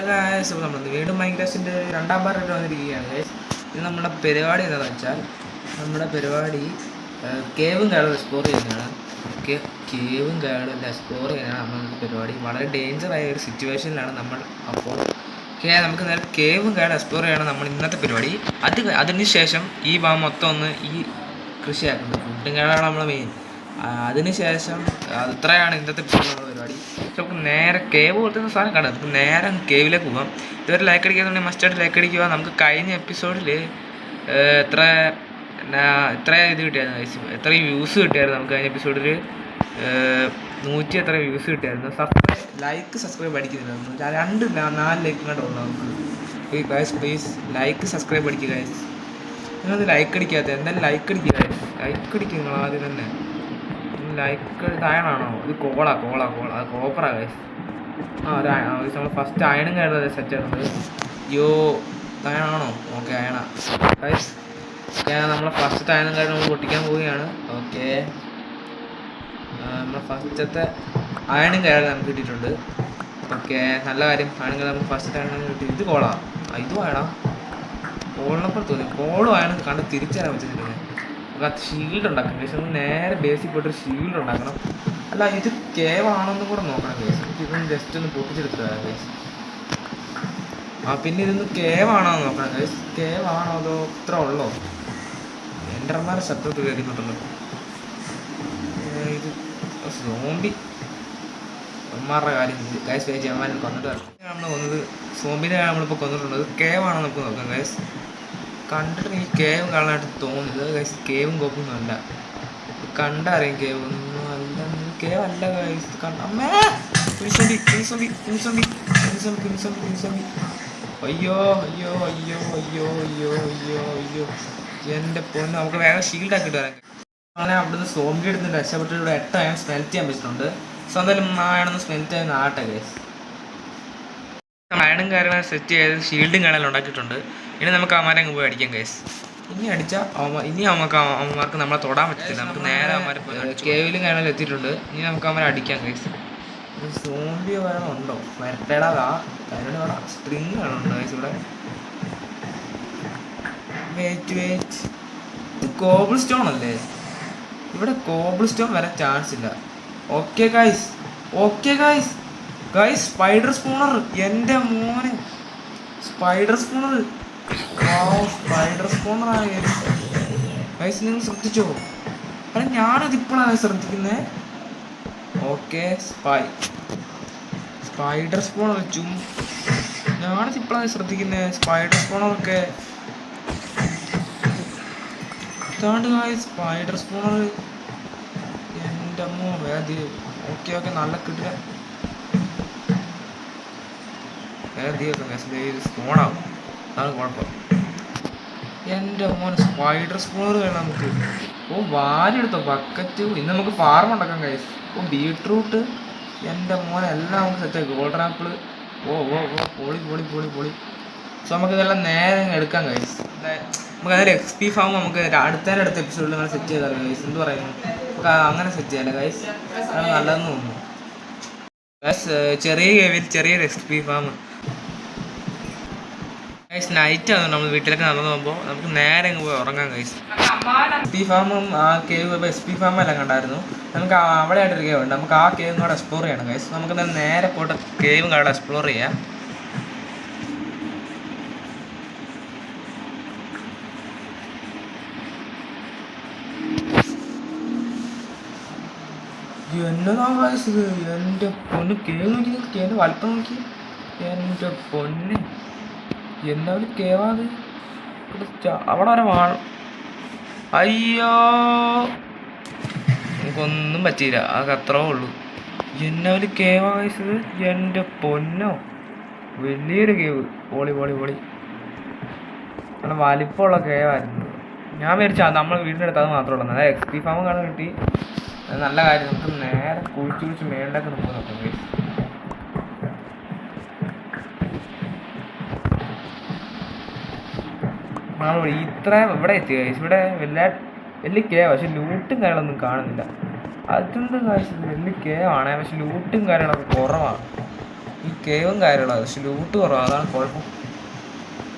Guys നമ്മൾ വീണ്ടും മൈൻക്രാഫ്റ്റിൻ്റെ രണ്ടാം പാർട്ട് വന്നിരിക്കുകയാണ് ഗൈസ്. ഇത് നമ്മുടെ പരിപാടി എന്താണെന്ന് വെച്ചാൽ നമ്മുടെ പരിപാടി കേവും കാടും എക്സ്പ്ലോർ ചെയ്യുന്നതാണ്. കേവും കാടും എക്സ്പ്ലോർ ചെയ്യുന്നതാണ് നമ്മുടെ പരിപാടി. വളരെ ഡേഞ്ചറായ ഒരു സിറ്റുവേഷനിലാണ് നമ്മൾ. അപ്പോൾ നമുക്ക് നേരെ കേവും കാടും എക്സ്പ്ലോർ ചെയ്യണം നമ്മൾ ഇന്നത്തെ പരിപാടി. അതിനുശേഷം ഈ ഭാഗം മൊത്തം ഒന്ന് ഈ കൃഷിയാക്കുന്നത് ഫുഡും കാടാണ് നമ്മൾ മെയിൻ. അതിനുശേഷം അത്രയാണ് ഇന്നത്തെ പരിപാടി. നമുക്ക് നേരെ കേവ് പോലത്തെ സാധനം കാണാം. നമുക്ക് നേരെ കേവിലേക്ക് പോകാം. ഇതുവരെ ലൈക്ക് അടിക്കാന്നുണ്ടെങ്കിൽ മസ്റ്റായിട്ട് ലൈക്ക് അടിക്കുക. നമുക്ക് കഴിഞ്ഞ എപ്പിസോഡിൽ എത്ര ഇത് കിട്ടിയായിരുന്നു, എത്ര വ്യൂസ് കിട്ടിയായിരുന്നു നമുക്ക് കഴിഞ്ഞ എപ്പിസോഡിൽ 100 എത്ര വ്യൂസ് കിട്ടിയായിരുന്നു. സബ്സ്ക്രൈബ് അടിക്കുന്നില്ല, 4 ലൈക്ക് കണ്ടോ നമുക്ക്. ഗൈസ് പ്ലീസ് ലൈക്ക് സബ്സ്ക്രൈബ് അടിക്കുക ഗൈസ്. നിങ്ങളത് ലൈക്ക് അടിക്കാത്ത എന്തായാലും ലൈക്ക് അടിക്കുക ഗൈസ്. ലൈക്ക് അടിക്കുക നിങ്ങൾ ആദ്യം തന്നെ. ലൈക്ക് അയണാണോ? ഇത് കോള അത് കോപ്പറാ ഗൈസ്. നമ്മൾ ഫസ്റ്റ് അയണും കയറുന്നത് സെറ്റ് ആയിരുന്നത്. അയണാണോ? Okay iron guys. നമ്മളെ ഫസ്റ്റത്തെ അയണും കാര്യം നമ്മൾ പൊട്ടിക്കാൻ പോവുകയാണ്. ഓക്കെ, നമ്മൾ ഫസ്റ്റത്തെ അയണും കയറി നമുക്ക് കിട്ടിയിട്ടുണ്ട്. ഓക്കെ, നല്ല കാര്യം. അയണും കയറി നമുക്ക് ഫസ്റ്റത്തെ അയണും കിട്ടി. ഇത് കോളാ, ഇതും അയണ. കോളിനപ്പോൾ തോന്നി കോളും അയണും കണ്ട് തിരിച്ചറിയാൻ വെച്ചിട്ടുണ്ട്. നമുക്ക് ഷീൽഡ് ഉണ്ടാക്കണം ഗൈസ്. നമുക്ക് നേരെ ബേസിൽ പോയിട്ടൊരു ഷീൽഡ് ഉണ്ടാക്കണം. അല്ല, ഇത് കേവാണെന്നും കൂടെ നോക്കണം ഗൈസ്. ഇതൊന്ന് ജസ്റ്റ് ഒന്ന് പൊട്ടിച്ചെടുത്ത് തരാം ഗൈസ്. പിന്നെ ഇതൊന്ന് കേവാണോ നോക്കണം ഗൈസ്. കേവാണോ അതോ ഇത്ര ഉള്ളോ? എൻ്റർമാരെ ശബ്ദത്തിൽ കയറിയിട്ടുണ്ടല്ലോ. ഇത് സോംബി അമ്മമാരുടെ കാര്യം ഗൈസ്. വേജ് അമ്മമാരെ കൊന്നിട്ട് നമ്മൾ കൊന്നത് സോംബിനെ നമ്മളിപ്പോൾ കൊന്നിട്ടുണ്ട്. ഇത് കേവാണോ നമുക്ക് നോക്കാം ഗൈസ്. കണ്ടിട്ട് എനിക്ക് കേവ് കാണാനായിട്ട് തോന്നുന്നത് ഗൈസ്. കേവും കോപ്പൊന്നും അല്ല, കണ്ടറിയാം കേവ് ഒന്നും അല്ല. കേവ് അല്ല ഗൈസ്. അമ്മേ അയ്യോ എൻ്റെ പൊന്ന്. നമുക്ക് വേഗം ഷീൽഡ് ആക്കിയിട്ട് വരാം. അങ്ങനെ അവിടുന്ന് സോംബി എടുത്ത് രക്ഷപ്പെട്ടിട്ട് ഇവിടെ 8 അയൺ സ്മെൽറ്റ് ചെയ്യാൻ പറ്റുന്നുണ്ട്. സോ എന്തായാലും ആണെന്ന് സ്മെൽറ്റ് ചെയ്യാൻ ആട്ടെ ഗൈസ്. അയണും കാര്യങ്ങളും സെറ്റ് ചെയ്ത് ഷീൽഡും കാണാൻ ഉണ്ടാക്കിയിട്ടുണ്ട്. ഇനി നമുക്ക് അവന്മാരെ അങ്ങ് പോയി അടിക്കാം ഗൈസ്. ഇനി അടിച്ചാൽ അവന്മാർക്ക് നമ്മളെ തൊടാൻ പറ്റത്തില്ല. നമുക്ക് നേരെ അവന്മാരെ കേവിലും കാണാൻ എത്തിയിട്ടുണ്ട്. ഇനി നമുക്ക് അവന്മാരെ അടിക്കാം ഗൈസ്. സോംബി വേണം ഉണ്ടോ? വരട്ടേടാ അതിനോട് വേണം. സ്ട്രിങ് വേണമുണ്ടോ ഗൈസ് ഇവിടെ? വെയിറ്റ് ഇത് കോബിൾ സ്റ്റോൺ അല്ലേ? ഇവിടെ കോബിൾ സ്റ്റോൺ വരാൻ ചാൻസ് ഇല്ല. Okay guys spider spawner. എൻ്റെ മോനെ സ്പൈഡർ സ്പൂണർ ആണ് ഗൈസ്. നിങ്ങൾ ശ്രദ്ധിച്ചോ? അല്ല, ഞാനത് ഇപ്പോഴാണ് ശ്രദ്ധിക്കുന്നത്. ഓക്കെ, സ്പൈഡർ സ്പൂണർ ഞാനത് ഇപ്പോഴാണ് ശ്രദ്ധിക്കുന്നത്. സ്പൈഡർ സ്പൂണറൊക്കെ ഇതാണ്ട് ഗൈസ്. സ്പൈഡർ സ്പൂണർ എൻ്റെ അമ്മോ വേദി. ഓക്കെ നല്ല കിട്ടില്ല. സ്പോണാവും, അതാണ് കുഴപ്പം. എൻ്റെ മോനെ സ്പൈഡർ സ്പോണർ വേണം നമുക്ക്. വാലെടുത്തോ ബക്കറ്റ്. ഇന്ന് നമുക്ക് ഫാർം ഉണ്ടാക്കാം ഗൈസ്. ബീട്രൂട്ട് എൻ്റെ മോനെ എല്ലാം നമുക്ക് സെറ്റാക്കി. Golden apple. പൊളി. സോ നമുക്ക് ഇതെല്ലാം നേരെ എടുക്കാം ഗൈസ്. നമുക്ക് അതിൽ XP ഫാം നമുക്ക് അടുത്ത എപ്പിസോഡിൽ നമ്മൾ സെറ്റ് ചെയ്താലോ ഗൈസ്? എന്ത് പറയുന്നു? നമുക്ക് അങ്ങനെ സെറ്റ് ചെയ്യാമല്ലോ ഗൈസ്. അതാണ് നല്ലതെന്ന് തോന്നുന്നു ഗൈസ്. ചെറിയ കേവിൽ ചെറിയൊരു XP ഫാം ഗൈസ്. നൈറ്റ് ആണ് നമ്മൾ വീട്ടിലേക്ക് നടന്നു പോകുമ്പോൾ നമുക്ക് നേരെ അങ്ങ് പോയി ഉറങ്ങാം ഗൈസ്. XP ഫാമും ആ കേവ് SP ഫാമും എല്ലാം കണ്ടായിരുന്നു. നമുക്ക് അവിടെ ആയിട്ടൊരു കേവ് ഉണ്ട്. നമുക്ക് ആ കേവും കൂടെ എക്സ്പ്ലോർ ചെയ്യണം ഗൈസ്. നമുക്ക് നേരെ പോയിട്ട് കേവും കൂടെ എക്സ്പ്ലോർ ചെയ്യാം. എന്നതാ ഗൈസ് ഇത്? എൻ്റെ പൊന്ന് കേവ് നോക്കി, കേവിൻ്റെ വലുപ്പം നോക്കി. എൻ്റെ പൊന്ന് എന്താ ഒരു കേവാത്? അവിടെ വരെ അയ്യോ നമുക്കൊന്നും പറ്റിയില്ല. അതൊക്കെ അത്രേ ഉള്ളൂ. എന്നാ ഒരു കേവാ ഗൈസ് ഇത്? എൻ്റെ പൊന്നോ, വലിയൊരു കേവ്. പൊളി നല്ല വലിപ്പമുള്ള കേവായിരുന്നു. ഞാൻ വിചാരിച്ചാൽ നമ്മൾ വീടിൻ്റെ അടുത്ത് അത് മാത്രമേ ഉള്ളൂ. അതായത് XP ഫാം കാണാൻ കിട്ടി. നല്ല കാര്യം. നമുക്ക് നേരെ കുഴിച്ച് മേളിലേക്ക് നമുക്ക് നോക്കാം ഗൈസ്. ഇത്ര ഇവിടെ എത്തി ഗൈസ്. ഇവിടെ വലിയ കേവാ, പക്ഷെ ലൂട്ടും കാര്യങ്ങളൊന്നും കാണുന്നില്ല. അതെന്ത് കാശ്? വലിയ കേവാണ്, പക്ഷെ ലൂട്ടും കാര്യങ്ങളൊക്കെ കുറവാണ്. ഈ കേവും കാര്യമുള്ളത് പക്ഷെ ലൂട്ട് കുറവാണ്, അതാണ് കുഴപ്പം.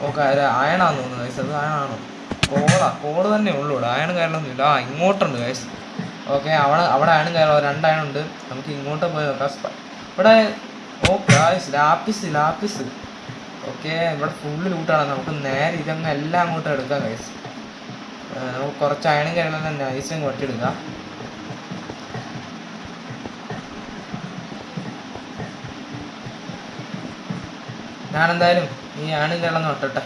ഓക്കെ അയണാന്ന് തോന്നുന്നു ഗൈസ്, അത് അയണാണോ? കോള് തന്നെ ഉള്ളൂ ഇവിടെ, അയണും കാര്യമൊന്നും ഇല്ല. ഇങ്ങോട്ടുണ്ട് ഗൈസ്. ഓക്കെ അവിടെ അയണും കാര്യമുള്ള 2 അയണുണ്ട്. നമുക്ക് ഇങ്ങോട്ട് പോയി നോക്കാം. ഇവിടെ ഗൈസ് ലാപ്പിസ്. ഓക്കെ ഇവിടെ ഫുള്ള് ലൂട്ടാണ്. നമുക്ക് നേരെ ഇതങ്ങ് എല്ലാം അങ്ങോട്ട് എടുക്കാം ഗൈസ്. നമുക്ക് കുറച്ച് അയണും കാര്യങ്ങളും തന്നെ നൈസും കൊട്ടിയെടുക്കാം. ഞാനെന്തായാലും ഈ അയണും കേരളം തൊട്ടട്ടെ.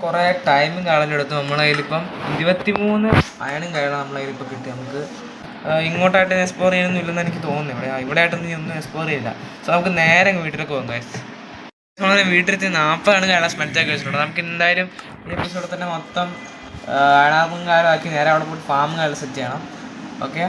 കുറേ ടൈമും കളഞ്ഞെടുത്തു. നമ്മളെ കയ്യിലിപ്പം 23 അയണും കാര്യങ്ങളും നമ്മളെ കയ്യിലിപ്പോൾ കിട്ടി. നമുക്ക് ഇങ്ങോട്ടായിട്ട് എക്സ്പ്ലോർ ചെയ്യാനൊന്നും ഇല്ലെന്ന് എനിക്ക് തോന്നുന്നു. ഇവിടെ ആയിട്ടൊന്നും ഒന്നും എക്സ്പ്ലോർ ചെയ്യില്ല. സോ നമുക്ക് നേരെ വീട്ടിലേക്ക് പോകാം ഗൈസ്. നമ്മൾ വീട്ടിലെത്തി 40 ആണ് കാരണം സ്മെൽറ്റാക്കി വെച്ചിട്ടുണ്ട്. നമുക്ക് എന്തായാലും ഈ എപ്പിസോഡിൽ തന്നെ മൊത്തം അയണാർക്കും കാലമാക്കി നേരെ അവിടെ പോയിട്ട് ഫാമും കാലം സെറ്റ് ചെയ്യണം. ഓക്കെ